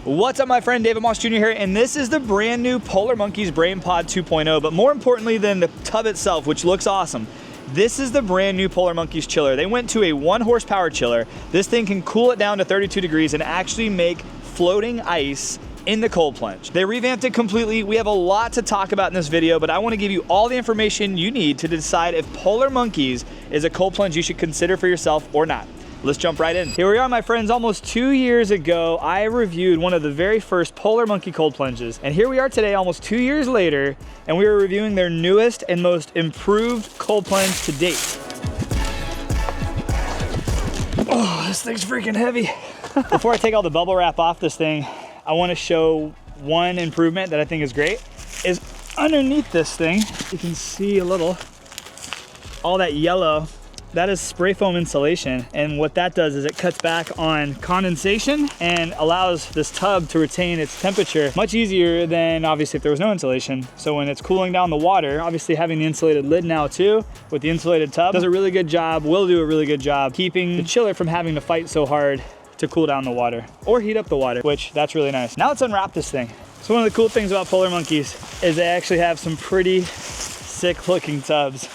What's up, my friend? David Moss Jr. here, and this is the brand new Polar Monkeys Brainpod 2.0. But more importantly than the tub itself, which looks awesome, this is the brand new Polar Monkeys chiller. They went to a 1 horsepower chiller. This thing can cool it down to 32 degrees and actually make floating ice in the cold plunge. They revamped it completely. We have a lot to talk about in this video, but I want to give you all the information you need to decide if Polar Monkeys is a cold plunge you should consider for yourself or not. Let's jump right in. Here we are, my friends. Almost 2 years ago, I reviewed one of the very first Polar Monkey cold plunges. And here we are today, almost 2 years later, and we are reviewing their newest and most improved cold plunge to date. Oh, this thing's freaking heavy. Before I take all the bubble wrap off this thing, I want to show one improvement that I think is great. Is underneath this thing, you can see a little, all that yellow. That is spray foam insulation, and what that does is it cuts back on condensation and allows this tub to retain its temperature much easier than obviously if there was no insulation. So when it's cooling down the water, obviously having the insulated lid now too with the insulated tub does a really good job, will do a really good job keeping the chiller from having to fight so hard to cool down the water or heat up the water, which that's really nice. Now let's unwrap this thing. So one of the cool things about Polar Monkeys is they actually have some pretty sick looking tubs.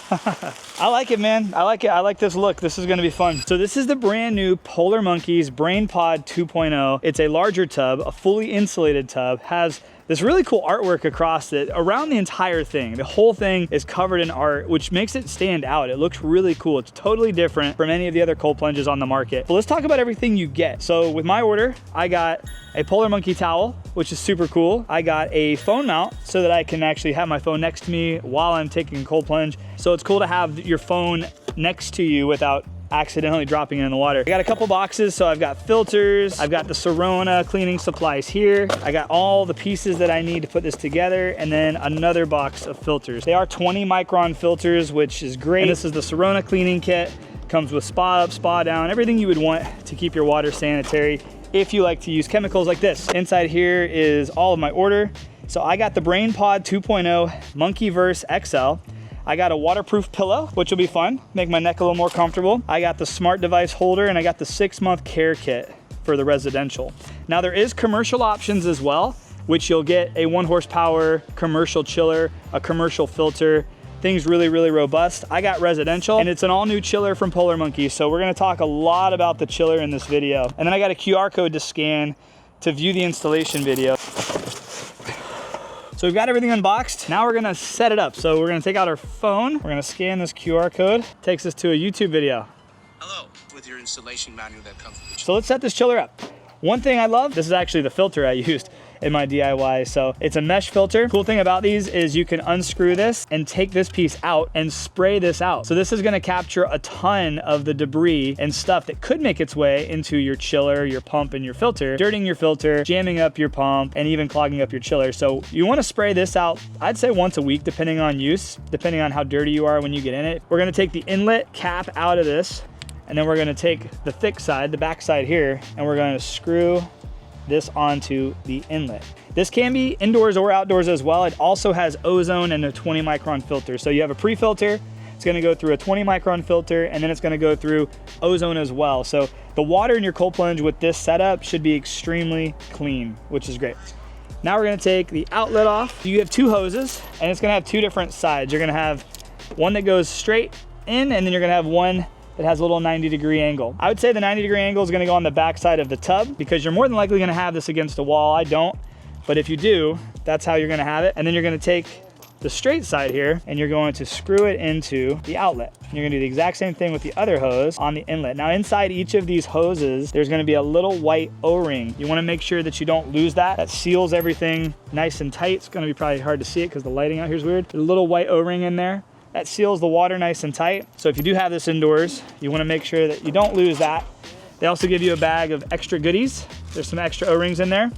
I like it, man. I like it. I like this look. This is gonna be fun. So this is the brand new Polar Monkeys Brainpod 2.0. It's a larger tub, a fully insulated tub, has this really cool artwork across it, around the entire thing. The whole thing is covered in art, which makes it stand out. It looks really cool. It's totally different from any of the other cold plunges on the market. But let's talk about everything you get. So with my order, I got a Polar Monkey towel, which is super cool. I got a phone mount so that I can actually have my phone next to me while I'm taking a cold plunge. So it's cool to have your phone next to you without accidentally dropping it in the water. I got a couple boxes, so I've got filters, I've got the SAUNA cleaning supplies here, I got all the pieces that I need to put this together, and then another box of filters. They are 20 micron filters, which is great. And this is the SAUNA cleaning kit. Comes with spa up, spa down, everything you would want to keep your water sanitary if you like to use chemicals like this. Inside here is all of my order. So I got the Brainpod 2.0 Monkeyverse XL. I got a waterproof pillow, which will be fun, make my neck a little more comfortable. I got the smart device holder, and I got the 6-month care kit for the residential. Now there is commercial options as well, which you'll get a 1 horsepower commercial chiller, a commercial filter, things really, really robust. I got residential, and it's an all new chiller from Polar Monkeys. So we're gonna talk a lot about the chiller in this video. And then I got a QR code to scan to view the installation video. So we've got everything unboxed. Now we're gonna set it up. So we're gonna take out our phone. We're gonna scan this QR code. Takes us to a YouTube video. Hello, with your installation manual that comes with the So let's set this chiller up. One thing I love, this is actually the filter I used in my DIY. So it's a mesh filter. Cool thing about these is you can unscrew this and take this piece out and spray this out. So this is gonna capture a ton of the debris and stuff that could make its way into your chiller, your pump, and your filter, dirtying your filter, jamming up your pump, and even clogging up your chiller. So you wanna spray this out, I'd say once a week, depending on use, depending on how dirty you are when you get in it. We're gonna take the inlet cap out of this, and then we're gonna take the thick side, the back side here, and we're gonna screw this onto the inlet. This can be indoors or outdoors as well. It also has ozone and a 20 micron filter. So you have a pre-filter, it's gonna go through a 20 micron filter, and then it's gonna go through ozone as well. So the water in your cold plunge with this setup should be extremely clean, which is great. Now we're gonna take the outlet off. You have 2 hoses, and it's gonna have 2 different sides. You're gonna have one that goes straight in, and then you're gonna have one that has a little 90-degree angle. I would say the 90-degree angle is gonna go on the back side of the tub because you're more than likely gonna have this against a wall. I don't, but if you do, that's how you're gonna have it. And then you're gonna take the straight side here and you're going to screw it into the outlet. You're gonna do the exact same thing with the other hose on the inlet. Now inside each of these hoses, there's gonna be a little white O-ring. You wanna make sure that you don't lose that. That seals everything nice and tight. It's gonna be probably hard to see it because the lighting out here is weird. There's a little white O-ring in there. That seals the water nice and tight. So if you do have this indoors, you wanna make sure that you don't lose that. They also give you a bag of extra goodies. There's some extra O-rings in there.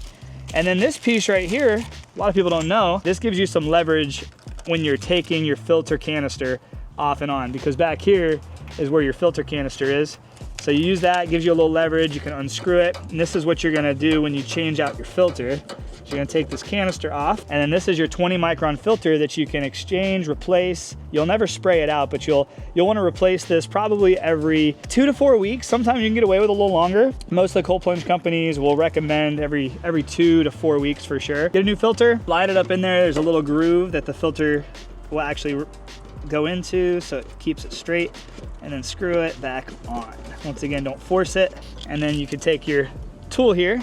And then this piece right here, a lot of people don't know, this gives you some leverage when you're taking your filter canister off and on, because back here is where your filter canister is. So you use that, it gives you a little leverage, you can unscrew it. And this is what you're gonna do when you change out your filter. So you're gonna take this canister off, and then this is your 20 micron filter that you can exchange, replace. You'll never spray it out, but you'll wanna replace this probably every 2 to 4 weeks. Sometimes you can get away with a little longer. Most of the cold plunge companies will recommend every 2 to 4 weeks for sure. Get a new filter, slide it up in there. There's a little groove that the filter will actually go into, so it keeps it straight, and then screw it back on. Once again, don't force it. And then you can take your tool here,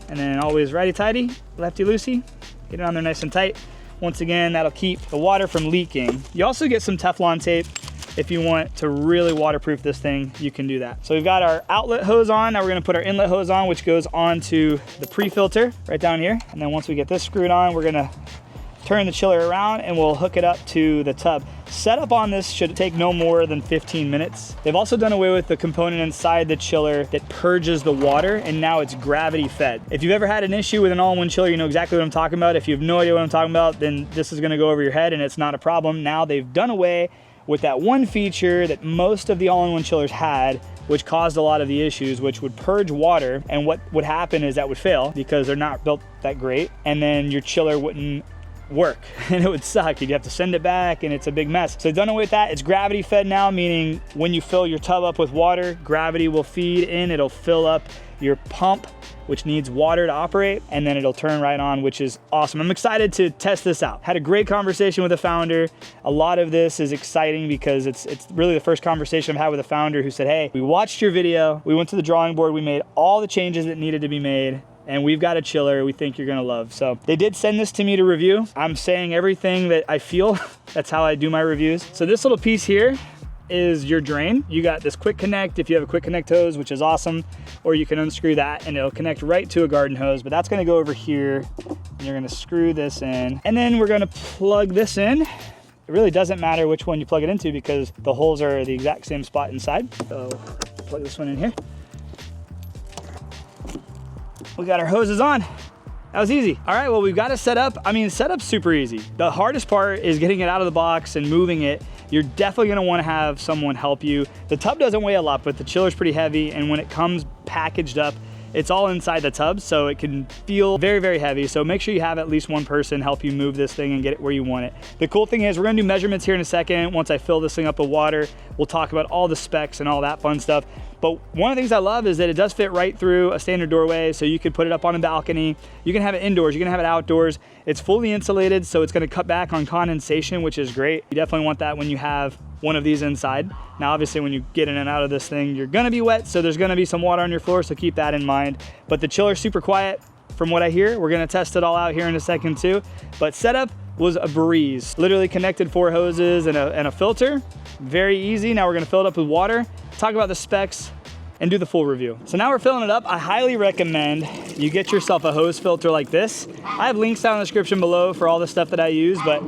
and then always righty-tighty, lefty-loosey, get it on there nice and tight. Once again, that'll keep the water from leaking. You also get some Teflon tape. If you want to really waterproof this thing, you can do that. So we've got our outlet hose on. Now we're gonna put our inlet hose on, which goes onto the pre-filter right down here. And then once we get this screwed on, we're gonna turn the chiller around and we'll hook it up to the tub. Setup on this should take no more than 15 minutes. They've also done away with the component inside the chiller that purges the water, and now it's gravity fed. If you've ever had an issue with an all-in-one chiller, you know exactly what I'm talking about. If you have no idea what I'm talking about, then this is gonna go over your head and it's not a problem. Now they've done away with that one feature that most of the all-in-one chillers had, which caused a lot of the issues, which would purge water. And what would happen is that would fail because they're not built that great, and then your chiller wouldn't work and it would suck. You'd have to send it back and it's a big mess. So done away with that. It's gravity fed now, meaning when you fill your tub up with water, gravity will feed in, it'll fill up your pump, which needs water to operate, and then it'll turn right on, which is awesome. I'm excited to test this out. Had a great conversation with the founder. A lot of this is exciting because it's really the first conversation I've had with a founder who said, hey, we watched your video, we went to the drawing board, we made all the changes that needed to be made, and we've got a chiller we think you're gonna love. So they did send this to me to review. I'm saying everything that I feel. That's how I do my reviews. So this little piece here is your drain. You got this quick connect if you have a quick connect hose, which is awesome, or you can unscrew that and it'll connect right to a garden hose, but that's gonna go over here and you're gonna screw this in. And then we're gonna plug this in. It really doesn't matter which one you plug it into because the holes are the exact same spot inside. So plug this one in here. We got our hoses on. That was easy. All right, well, we've got it set up. I mean, setup's super easy. The hardest part is getting it out of the box and moving it. You're definitely gonna wanna have someone help you. The tub doesn't weigh a lot, but the chiller's pretty heavy, and when it comes packaged up, it's all inside the tub, so it can feel very, very heavy. So make sure you have at least one person help you move this thing and get it where you want it. The cool thing is we're gonna do measurements here in a second. Once I fill this thing up with water, we'll talk about all the specs and all that fun stuff. But one of the things I love is that it does fit right through a standard doorway, so you could put it up on a balcony. You can have it indoors, you can have it outdoors. It's fully insulated, so it's gonna cut back on condensation, which is great. You definitely want that when you have one of these inside. Now, obviously, when you get in and out of this thing, you're gonna be wet, so there's gonna be some water on your floor, so keep that in mind. But the chiller's super quiet from what I hear. We're gonna test it all out here in a second too. But setup was a breeze. Literally connected 4 hoses and a filter. Very easy. Now we're gonna fill it up with water, talk about the specs, and do the full review. So now we're filling it up. I highly recommend you get yourself a hose filter like this. I have links down in the description below for all the stuff that I use, but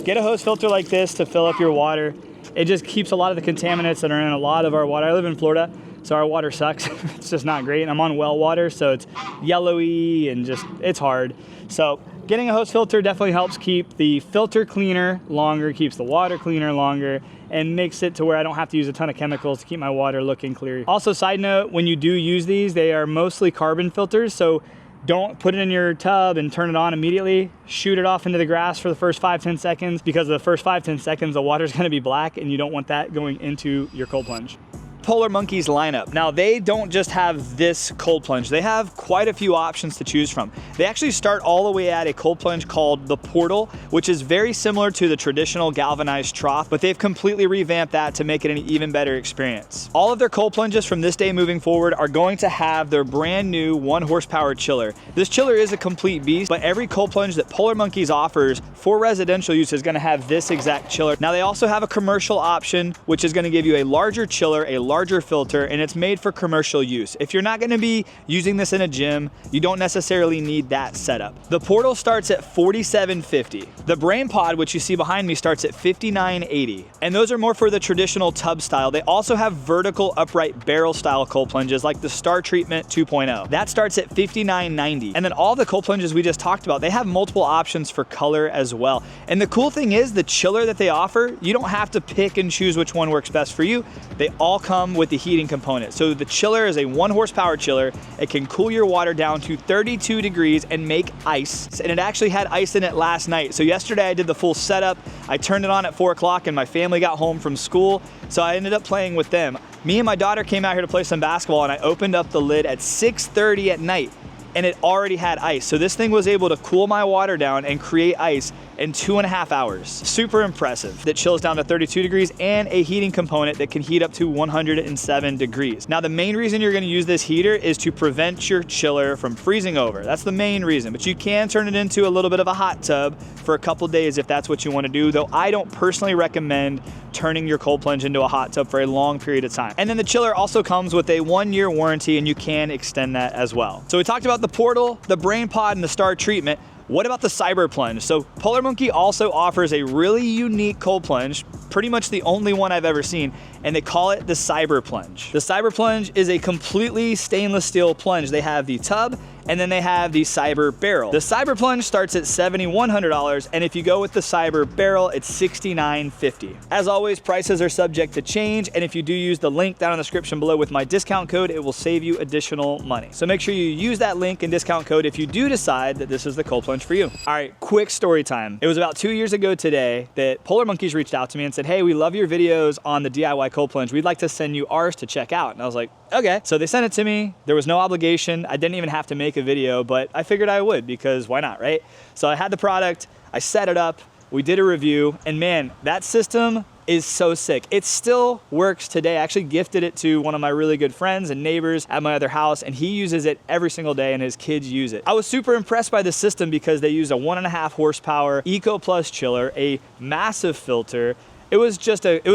get a hose filter like this to fill up your water. It just keeps a lot of the contaminants that are in a lot of our water. I live in Florida, so our water sucks. It's just not great. And I'm on well water, so it's yellowy and just, it's hard. So getting a hose filter definitely helps keep the filter cleaner longer, keeps the water cleaner longer, and makes it to where I don't have to use a ton of chemicals to keep my water looking clear. Also, side note, when you do use these, they are mostly carbon filters, so don't put it in your tub and turn it on immediately. Shoot it off into the grass for the first 5-10 seconds, because the first 5-10 seconds, the water's gonna be black and you don't want that going into your cold plunge. Polar Monkeys lineup. Now, they don't just have this cold plunge. They have quite a few options to choose from. They actually start all the way at a cold plunge called the Portal, which is very similar to the traditional galvanized trough, but they've completely revamped that to make it an even better experience. All of their cold plunges from this day moving forward are going to have their brand new 1 horsepower chiller. This chiller is a complete beast, but every cold plunge that Polar Monkeys offers for residential use is gonna have this exact chiller. Now, they also have a commercial option, which is gonna give you a larger chiller, a larger filter, and it's made for commercial use. If you're not gonna be using this in a gym, you don't necessarily need that setup. The Portal starts at $47.50. The Brainpod, which you see behind me, starts at $59.80. And those are more for the traditional tub style. They also have vertical upright barrel style cold plunges like the Star Treatment 2.0. That starts at $59.90. And then all the cold plunges we just talked about, they have multiple options for color as well. And the cool thing is, the chiller that they offer, you don't have to pick and choose which one works best for you. They all come come with the heating component. So the chiller is a 1 horsepower chiller. It can cool your water down to 32 degrees and make ice. And it actually had ice in it last night. So yesterday I did the full setup. I turned it on at 4 o'clock and my family got home from school. So I ended up playing with them. Me and my daughter came out here to play some basketball and I opened up the lid at 6:30 at night and it already had ice. So this thing was able to cool my water down and create ice in 2.5 hours. Super impressive. That chills down to 32 degrees and a heating component that can heat up to 107 degrees. Now the main reason you're gonna use this heater is to prevent your chiller from freezing over. That's the main reason, but you can turn it into a little bit of a hot tub for a couple days if that's what you wanna do, though I don't personally recommend turning your cold plunge into a hot tub for a long period of time. And then the chiller also comes with a 1-year warranty and you can extend that as well. So we talked about the portal, the Brainpod, and the Star treatment. What about the Cyber Plunge? So Polar Monkey also offers a really unique cold plunge, pretty much the only one I've ever seen, and they call it the Cyber Plunge. The Cyber Plunge is a completely stainless steel plunge. They have the tub and then they have the Cyber Barrel. The Cyber Plunge starts at $7,100, and if you go with the Cyber Barrel, it's $6,950. As always, prices are subject to change, and if you do use the link down in the description below with my discount code, it will save you additional money. So make sure you use that link and discount code if you do decide that this is the cold plunge for you. All right, quick story time. It was about 2 years ago today that Polar Monkeys reached out to me and said, hey, we love your videos on the DIY cold plunge. We'd like to send you ours to check out. And I was like, okay. So they sent it to me. There was no obligation. I didn't even have to make a video, but I figured I would because why not, right? So I had the product, I set it up, we did a review, and man, that system is so sick. It still works today. I actually gifted it to one of my really good friends and neighbors at my other house, and he uses it every single day and his kids use it. I was super impressed by the system because they use a 1.5 horsepower Eco Plus chiller, a massive filter. It was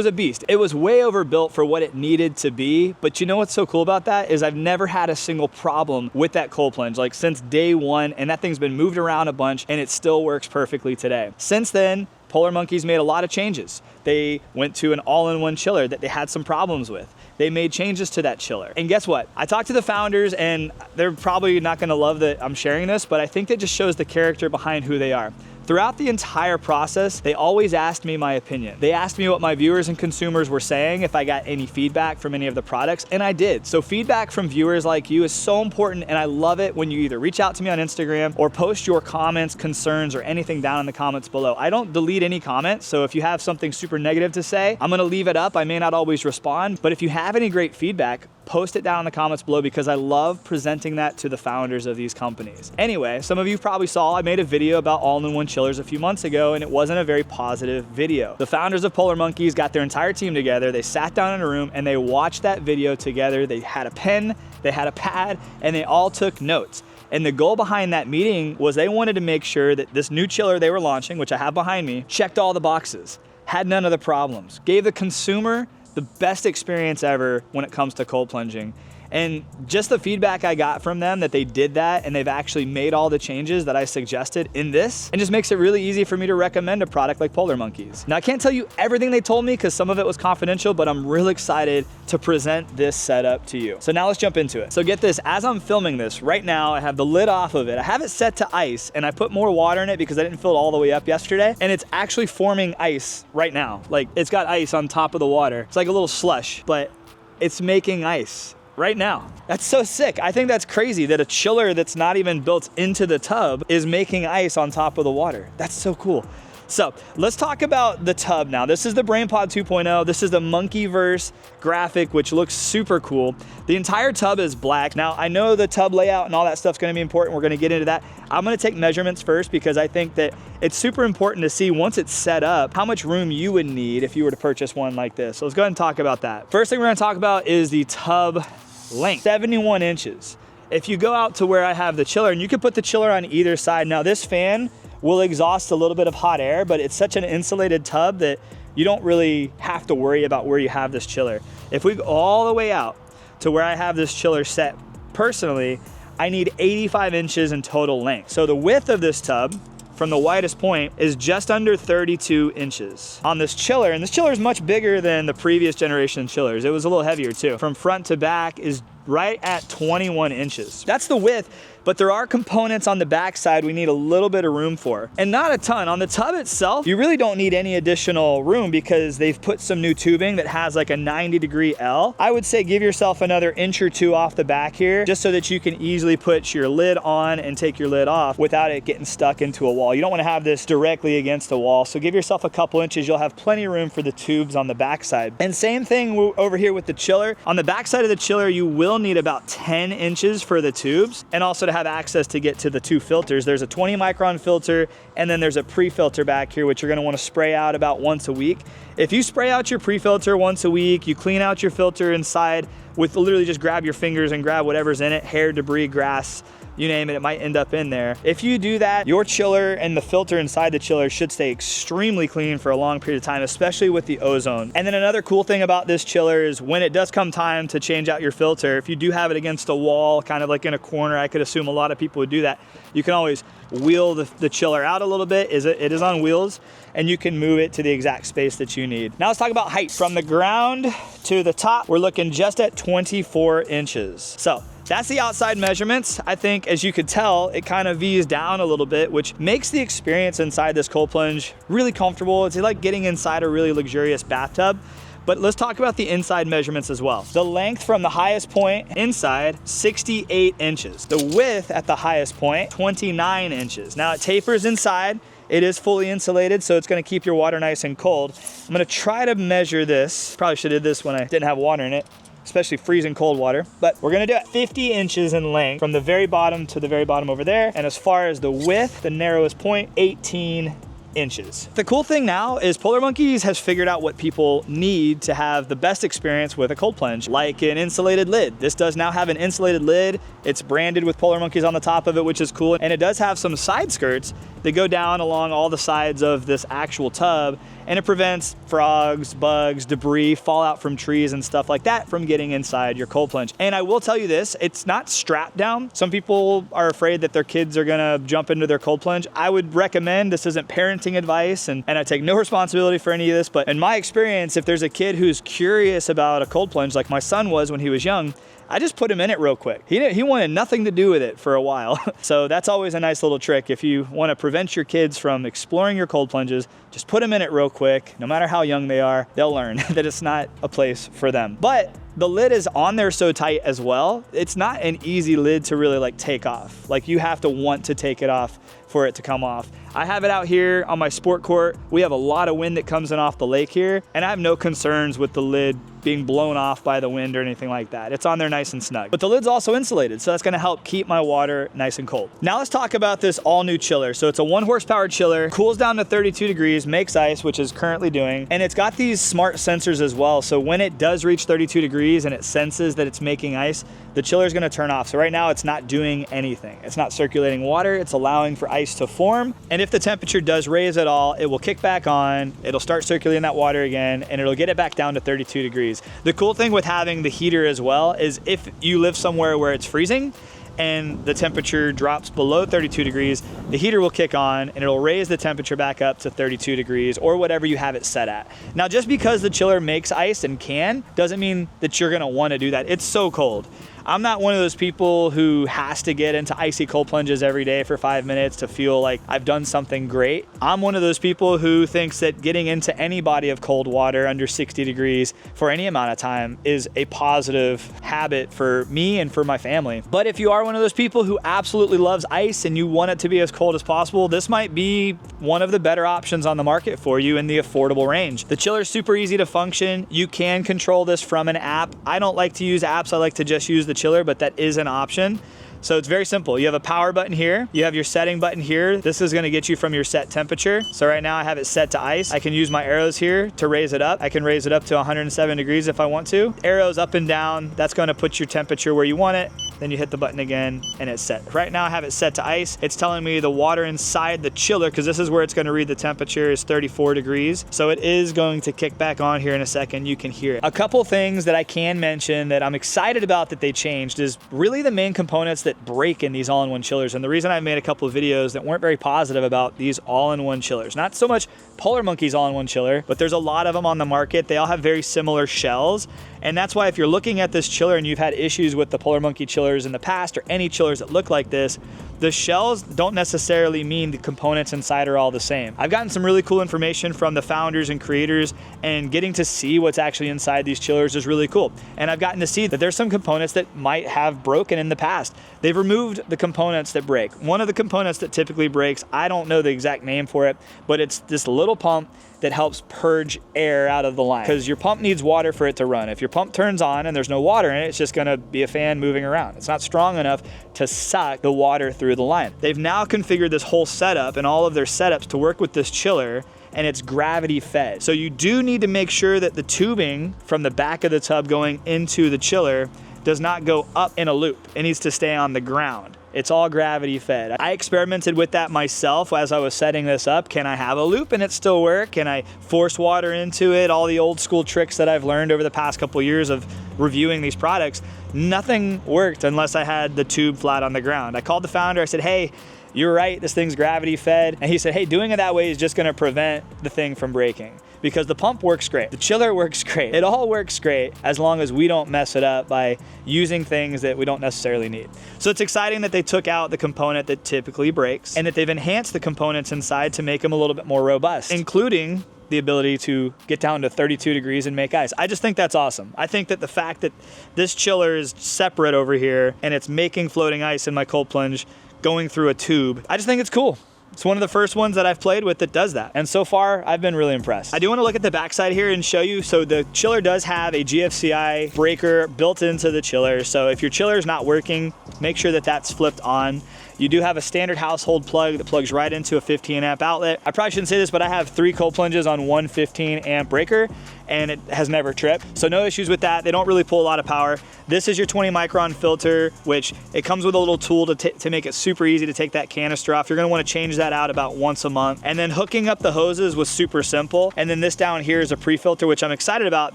a beast. It was way overbuilt for what it needed to be, but you know what's so cool about that is I've never had a single problem with that cold plunge, like since day one, and that thing's been moved around a bunch and it still works perfectly today. Since then, Polar Monkeys made a lot of changes. They went to an all-in-one chiller that they had some problems with. They made changes to that chiller. And guess what? I talked to the founders and they're probably not gonna love that I'm sharing this, but I think that just shows the character behind who they are. Throughout the entire process, they always asked me my opinion. They asked me what my viewers and consumers were saying, if I got any feedback from any of the products, and I did. So feedback from viewers like you is so important, and I love it when you either reach out to me on Instagram or post your comments, concerns, or anything down in the comments below. I don't delete any comments, so if you have something super negative to say, I'm gonna leave it up. I may not always respond, but if you have any great feedback, post it down in the comments below because I love presenting that to the founders of these companies. Anyway, some of you probably saw I made a video about all-in-one chillers a few months ago and it wasn't a very positive video. The founders of Polar Monkeys got their entire team together, they sat down in a room and they watched that video together. They had a pen, they had a pad, and they all took notes. And the goal behind that meeting was they wanted to make sure that this new chiller they were launching, which I have behind me, checked all the boxes, had none of the problems, gave the consumer the best experience ever when it comes to cold plunging. And just the feedback I got from them that they did that and they've actually made all the changes that I suggested in this, and just makes it really easy for me to recommend a product like Polar Monkeys. Now I can't tell you everything they told me because some of it was confidential, but I'm really excited to present this setup to you. So now let's jump into it. So get this, as I'm filming this right now, I have the lid off of it. I have it set to ice and I put more water in it because I didn't fill it all the way up yesterday, and it's actually forming ice right now. Like it's got ice on top of the water. It's like a little slush, but it's making ice right now. That's so sick. I think that's crazy that a chiller that's not even built into the tub is making ice on top of the water. That's so cool. So let's talk about the tub now. This is the Brainpod 2.0. This is the Monkeyverse graphic, which looks super cool. The entire tub is black. Now I know the tub layout and all that stuff's gonna be important. We're gonna get into that. I'm gonna take measurements first because I think that it's super important to see once it's set up, how much room you would need if you were to purchase one like this. So let's go ahead and talk about that. First thing we're gonna talk about is the tub length, 71 inches. If you go out to where I have the chiller, and you can put the chiller on either side. Now this fan will exhaust a little bit of hot air, but it's such an insulated tub that you don't really have to worry about where you have this chiller. If we go all the way out to where I have this chiller set, personally, I need 85 inches in total length. So the width of this tub from the widest point is just under 32 inches on this chiller. And this chiller is much bigger than the previous generation chillers. It was a little heavier too. From front to back is right at 21 inches. That's the width. but there are components on the backside we need a little bit of room for, and not a ton. On the tub itself, you really don't need any additional room because they've put some new tubing that has like a 90-degree L. I would say give yourself another inch or two off the back here, just so that you can easily put your lid on and take your lid off without it getting stuck into a wall. You don't want to have this directly against the wall, so give yourself a couple inches. You'll have plenty of room for the tubes on the backside. And same thing over here with the chiller. On the backside of the chiller, you will need about 10 inches for the tubes, and also to have access to get to the two filters. There's a 20 micron filter, and then there's a pre-filter back here, which you're going to want to spray out about once a week. If you spray out your pre-filter once a week, you clean out your filter inside with literally just grab your fingers and grab whatever's in it, hair, debris, grass, you name it, it might end up in there. If you do that, your chiller and the filter inside the chiller should stay extremely clean for a long period of time, especially with the ozone. And then another cool thing about this chiller is when it does come time to change out your filter, if you do have it against a wall, kind of like in a corner, I could assume a lot of people would do that, you can always wheel the chiller out a little bit. It is on wheels, and you can move it to the exact space that you need. Now let's talk about height. From the ground to the top, we're looking just at 24 inches. So that's the outside measurements. I think, as you could tell, it kind of V's down a little bit, which makes the experience inside this cold plunge really comfortable. It's like getting inside a really luxurious bathtub. But let's talk about the inside measurements as well. The length from the highest point inside, 68 inches. The width at the highest point, 29 inches. Now it tapers inside. It is fully insulated, so it's gonna keep your water nice and cold. I'm gonna try to measure this. Probably should have did this when I didn't have water in it, especially freezing cold water, but we're gonna do it. 50 inches in length from the very bottom to the very bottom over there. And as far as the width, the narrowest point, 18 inches. The cool thing now is Polar Monkeys has figured out what people need to have the best experience with a cold plunge, like an insulated lid. This does now have an insulated lid. It's branded with Polar Monkeys on the top of it, which is cool. And it does have some side skirts that go down along all the sides of this actual tub, and it prevents frogs, bugs, debris, fallout from trees and stuff like that from getting inside your cold plunge. And I will tell you this, it's not strapped down. Some people are afraid that their kids are gonna jump into their cold plunge. I would recommend, this isn't parenting advice, and I take no responsibility for any of this, but in my experience, if there's a kid who's curious about a cold plunge, like my son was when he was young, I just put him in it real quick. He wanted nothing to do with it for a while. So that's always a nice little trick. If you want to prevent your kids from exploring your cold plunges, just put them in it real quick. No matter how young they are, they'll learn that it's not a place for them. But the lid is on there so tight as well. It's not an easy lid to really like take off. Like you have to want to take it off for it to come off. I have it out here on my sport court. We have a lot of wind that comes in off the lake here, and I have no concerns with the lid being blown off by the wind or anything like that. It's on there nice and snug. But the lid's also insulated, so that's gonna help keep my water nice and cold. Now let's talk about this all new chiller. So it's a 1 horsepower chiller, cools down to 32 degrees, makes ice, which is currently doing, and it's got these smart sensors as well. So when it does reach 32 degrees and it senses that it's making ice, the chiller is gonna turn off. So right now it's not doing anything. It's not circulating water, it's allowing for ice to form. And if the temperature does raise at all, it will kick back on, it'll start circulating that water again, and it'll get it back down to 32 degrees. The cool thing with having the heater as well is if you live somewhere where it's freezing and the temperature drops below 32 degrees, the heater will kick on and it'll raise the temperature back up to 32 degrees or whatever you have it set at. Now, just because the chiller makes ice and can, doesn't mean that you're gonna wanna do that. It's so cold. I'm not one of those people who has to get into icy cold plunges every day for 5 minutes to feel like I've done something great. I'm one of those people who thinks that getting into any body of cold water under 60 degrees for any amount of time is a positive habit for me and for my family. But if you are one of those people who absolutely loves ice and you want it to be as cold as possible, this might be one of the better options on the market for you in the affordable range. The chiller is super easy to function. You can control this from an app. I don't like to use apps. I like to just use the chiller, but that is an option. So it's very simple. You have a power button here. You have your setting button here. This is gonna get you from your set temperature. So right now I have it set to ice. I can use my arrows here to raise it up. I can raise it up to 107 degrees if I want to. Arrows up and down, that's gonna put your temperature where you want it. Then you hit the button again and it's set. Right now I have it set to ice. It's telling me the water inside the chiller, because this is where it's gonna read the temperature, is 34 degrees. So it is going to kick back on here in a second. You can hear it. A couple things that I can mention that I'm excited about that they changed is really the main components that break in these all-in-one chillers. And the reason I've made a couple of videos that weren't very positive about these all-in-one chillers, not so much Polar Monkeys all-in-one chiller, but there's a lot of them on the market. They all have very similar shells. And that's why if you're looking at this chiller and you've had issues with the Polar Monkey chiller chillers in the past, or any chillers that look like this, the shells don't necessarily mean the components inside are all the same. I've gotten some really cool information from the founders and creators, and getting to see what's actually inside these chillers is really cool. And I've gotten to see that there's some components that might have broken in the past. They've removed the components that break. One of the components that typically breaks, I don't know the exact name for it, but it's this little pump that helps purge air out of the line, because your pump needs water for it to run. If your pump turns on and there's no water in it, it's just gonna be a fan moving around. It's not strong enough to suck the water through the line. They've now configured this whole setup and all of their setups to work with this chiller, and it's gravity fed. So you do need to make sure that the tubing from the back of the tub going into the chiller does not go up in a loop. It needs to stay on the ground. It's all gravity fed. I experimented with that myself as I was setting this up. Can I have a loop and it still work? Can I force water into it? All the old school tricks that I've learned over the past couple years of reviewing these products, nothing worked unless I had the tube flat on the ground. I called the founder, I said, hey, you're right, this thing's gravity fed. And he said, hey, doing it that way is just gonna prevent the thing from breaking, because the pump works great, the chiller works great. It all works great as long as we don't mess it up by using things that we don't necessarily need. So it's exciting that they took out the component that typically breaks, and that they've enhanced the components inside to make them a little bit more robust, including the ability to get down to 32 degrees and make ice. I just think that's awesome. I think that the fact that this chiller is separate over here and it's making floating ice in my cold plunge going through a tube, I just think it's cool. It's one of the first ones that I've played with that does that. And so far, I've been really impressed. I do want to look at the backside here and show you. So the chiller does have a GFCI breaker built into the chiller. So if your chiller is not working, make sure that that's flipped on. You do have a standard household plug that plugs right into a 15 amp outlet. I probably shouldn't say this, but I have 3 cold plunges on one 15 amp breaker, and it has never tripped. So no issues with that. They don't really pull a lot of power. This is your 20 micron filter, which it comes with a little tool to make it super easy to take that canister off. You're gonna wanna change that out about once a month. And then hooking up the hoses was super simple. And then this down here is a pre-filter, which I'm excited about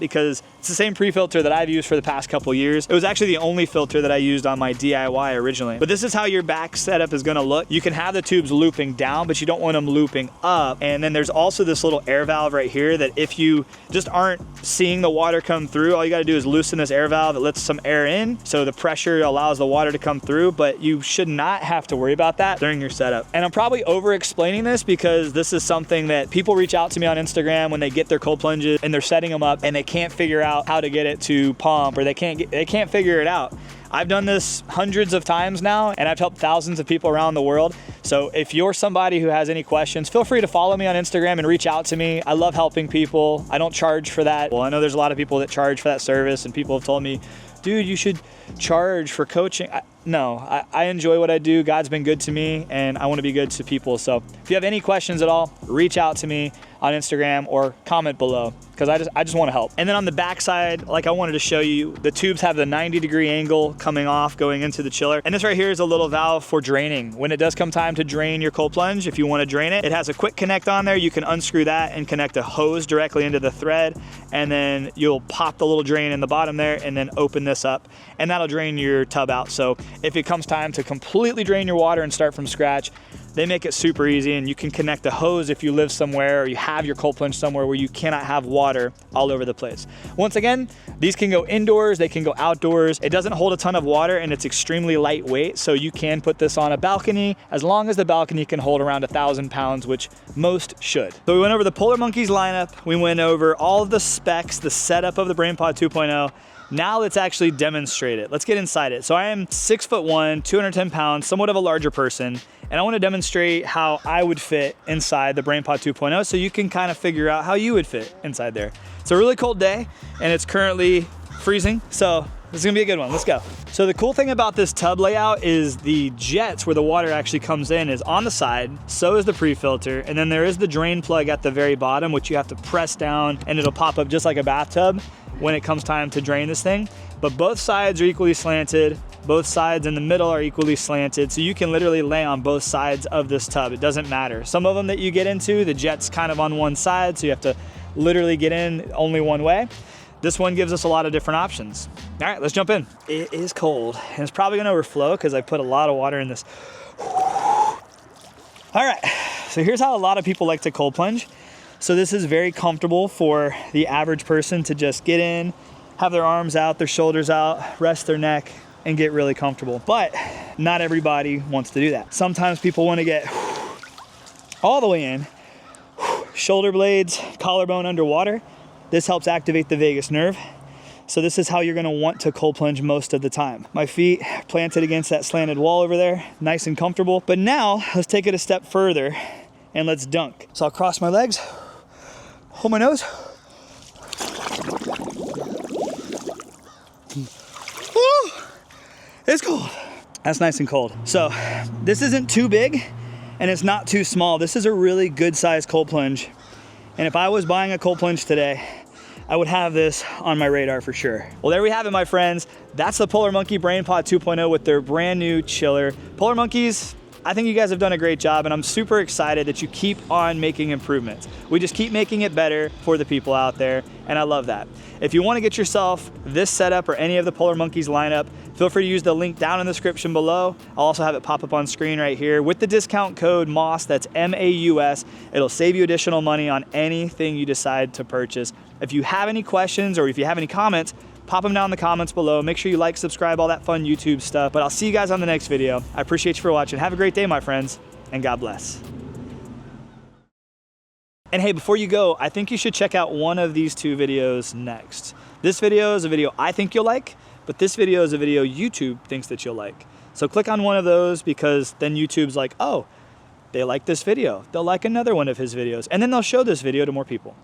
because it's the same pre-filter that I've used for the past couple years. It was actually the only filter that I used on my DIY originally. But this is how your back setup is gonna look. You can have the tubes looping down, but you don't want them looping up. And then there's also this little air valve right here that if you just aren't seeing the water come through, all you gotta do is loosen this air valve. It lets some air in, so the pressure allows the water to come through, but you should not have to worry about that during your setup. And I'm probably over explaining this because this is something that people reach out to me on Instagram when they get their cold plunges and they're setting them up and they can't figure out how to get it to pump, or they can't figure it out. I've done this hundreds of times now, and I've helped thousands of people around the world. So if you're somebody who has any questions, feel free to follow me on Instagram and reach out to me. I love helping people. I don't charge for that. Well, I know there's a lot of people that charge for that service, and people have told me, dude, you should charge for coaching. No, I enjoy what I do. God's been good to me, and I want to be good to people. So if you have any questions at all, reach out to me on Instagram or comment below, because I just want to help. And then on the back side, like I wanted to show you, the tubes have the 90-degree angle coming off going into the chiller. And this right here is a little valve for draining. When it does come time to drain your cold plunge, if you want to drain it, it has a quick connect on there. You can unscrew that and connect a hose directly into the thread, and then you'll pop the little drain in the bottom there and then open this up, and that'll drain your tub out. So if it comes time to completely drain your water and start from scratch, they make it super easy, and you can connect a hose if you live somewhere or you have your cold plunge somewhere where you cannot have water all over the place. Once again, these can go indoors, they can go outdoors. It doesn't hold a ton of water, and it's extremely lightweight, so you can put this on a balcony as long as the balcony can hold around 1,000 pounds, which most should. So we went over the Polar Monkeys lineup, we went over all of the specs, the setup of the Brainpod 2.0. Now let's actually demonstrate it. Let's get inside it. So I am 6'1", 210 pounds, somewhat of a larger person, and I want to demonstrate how I would fit inside the Brainpod 2.0 so you can kind of figure out how you would fit inside there. It's a really cold day, and it's currently freezing, so this is gonna be a good one. Let's go. So the cool thing about this tub layout is the jets where the water actually comes in is on the side, so is the pre-filter, and then there is the drain plug at the very bottom, which you have to press down and it'll pop up just like a bathtub when it comes time to drain this thing. But both sides are equally slanted. Both sides in the middle are equally slanted, so you can literally lay on both sides of this tub. It doesn't matter. Some of them that you get into, the jet's kind of on one side, so you have to literally get in only one way. This one gives us a lot of different options. All right, let's jump in. It is cold, and it's probably gonna overflow because I put a lot of water in this. All right, so here's how a lot of people like to cold plunge. So this is very comfortable for the average person to just get in, have their arms out, their shoulders out, rest their neck, and get really comfortable. But not everybody wants to do that. Sometimes people want to get all the way in, shoulder blades, collarbone underwater. This helps activate the vagus nerve. So this is how you're gonna want to cold plunge most of the time. My feet planted against that slanted wall over there, nice and comfortable. But now let's take it a step further and let's dunk. So I'll cross my legs, hold my nose. Woo! It's cold. That's nice and cold. So this isn't too big and it's not too small. This is a really good sized cold plunge. And if I was buying a cold plunge today, I would have this on my radar for sure. Well, there we have it, my friends. That's the Polar Monkey Brainpod 2.0 with their brand new chiller. Polar Monkeys, I think you guys have done a great job, and I'm super excited that you keep on making improvements. We just keep making it better for the people out there, and I love that. If you want to get yourself this setup or any of the Polar Monkeys lineup, feel free to use the link down in the description below. I'll also have it pop up on screen right here. With the discount code MAUS, that's M-A-U-S, it'll save you additional money on anything you decide to purchase. If you have any questions or if you have any comments, pop them down in the comments below. Make sure you like, subscribe, all that fun YouTube stuff. But I'll see you guys on the next video. I appreciate you for watching. Have a great day, my friends, and God bless. And hey, before you go, I think you should check out one of these two videos next. This video is a video I think you'll like, but this video is a video YouTube thinks that you'll like. So click on one of those, because then YouTube's like, oh, they like this video. They'll like another one of his videos, and then they'll show this video to more people.